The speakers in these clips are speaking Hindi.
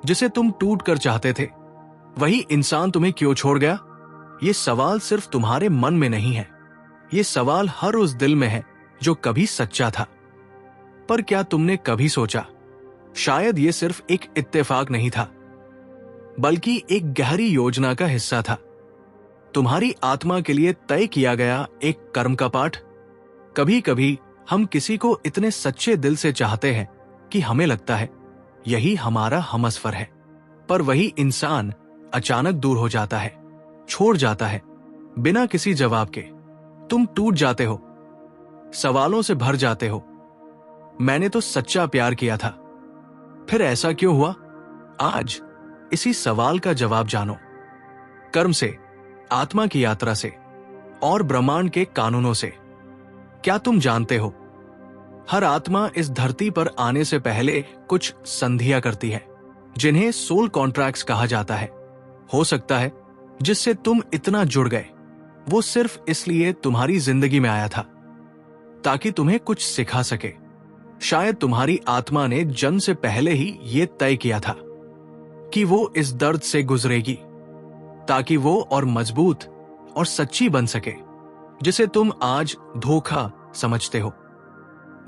जिसे तुम टूट कर चाहते थे, वही इंसान तुम्हें क्यों छोड़ गया? ये सवाल सिर्फ तुम्हारे मन में नहीं है, ये सवाल हर उस दिल में है जो कभी सच्चा था। पर क्या तुमने कभी सोचा, शायद ये सिर्फ एक इत्तेफाक नहीं था, बल्कि एक गहरी योजना का हिस्सा था, तुम्हारी आत्मा के लिए तय किया गया एक कर्म का पाठ। कभी कभी हम किसी को इतने सच्चे दिल से चाहते हैं कि हमें लगता है यही हमारा हमसफर है, पर वही इंसान अचानक दूर हो जाता है, छोड़ जाता है, बिना किसी जवाब के। तुम टूट जाते हो, सवालों से भर जाते हो, मैंने तो सच्चा प्यार किया था, फिर ऐसा क्यों हुआ? आज इसी सवाल का जवाब जानो। कर्म से, आत्मा की यात्रा से और ब्रह्मांड के कानूनों से। क्या तुम जानते हो, हर आत्मा इस धरती पर आने से पहले कुछ संधियां करती है, जिन्हें सोल कॉन्ट्रैक्ट्स कहा जाता है। हो सकता है जिससे तुम इतना जुड़ गए, वो सिर्फ इसलिए तुम्हारी जिंदगी में आया था ताकि तुम्हें कुछ सिखा सके। शायद तुम्हारी आत्मा ने जन्म से पहले ही ये तय किया था कि वो इस दर्द से गुजरेगी, ताकि वो और मजबूत और सच्ची बन सके, जिसे तुम आज धोखा समझते हो।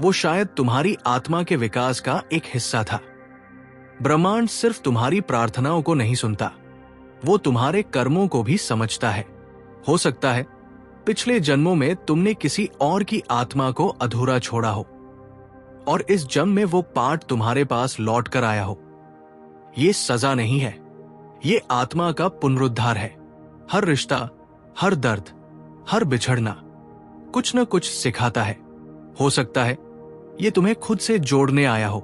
वो शायद तुम्हारी आत्मा के विकास का एक हिस्सा था। ब्रह्मांड सिर्फ तुम्हारी प्रार्थनाओं को नहीं सुनता, वो तुम्हारे कर्मों को भी समझता है। हो सकता है पिछले जन्मों में तुमने किसी और की आत्मा को अधूरा छोड़ा हो, और इस जन्म में वो पाठ तुम्हारे पास लौट कर आया हो। ये सजा नहीं है, ये आत्मा का पुनरुद्धार है। हर रिश्ता, हर दर्द, हर बिछड़ना कुछ न कुछ सिखाता है। हो सकता है ये तुम्हें खुद से जोड़ने आया हो,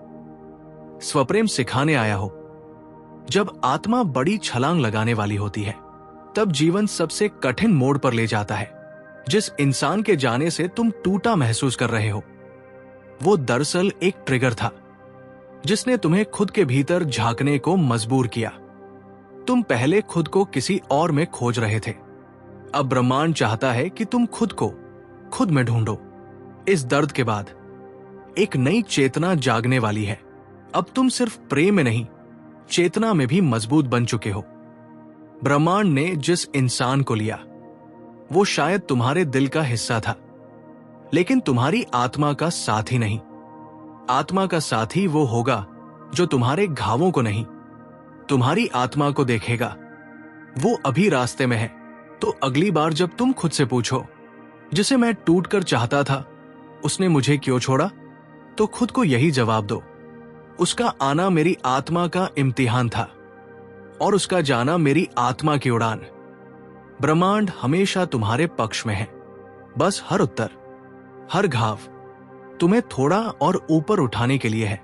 स्वप्रेम सिखाने आया हो। जब आत्मा बड़ी छलांग लगाने वाली होती है, तब जीवन सबसे कठिन मोड़ पर ले जाता है। जिस इंसान के जाने से तुम टूटा महसूस कर रहे हो, वो दरअसल एक ट्रिगर था, जिसने तुम्हें खुद के भीतर झांकने को मजबूर किया। तुम पहले खुद को किसी और में खोज रहे थे, अब ब्रह्मांड चाहता है कि तुम खुद को खुद में ढूंढो। इस दर्द के बाद एक नई चेतना जागने वाली है। अब तुम सिर्फ प्रेम में नहीं, चेतना में भी मजबूत बन चुके हो। ब्रह्मांड ने जिस इंसान को लिया, वो शायद तुम्हारे दिल का हिस्सा था, लेकिन तुम्हारी आत्मा का साथी नहीं। आत्मा का साथी वो होगा जो तुम्हारे घावों को नहीं, तुम्हारी आत्मा को देखेगा। वो अभी रास्ते में है, तो अगली बार जब तुम खुद से पूछो, जिसे मैं टूटकर चाहता था, उसने मुझे क्यों छोड़ा, तो खुद को यही जवाब दो, उसका आना मेरी आत्मा का इम्तिहान था, और उसका जाना मेरी आत्मा की उड़ान। ब्रह्मांड हमेशा तुम्हारे पक्ष में है। बस हर उत्तर, हर घाव तुम्हें थोड़ा और ऊपर उठाने के लिए है।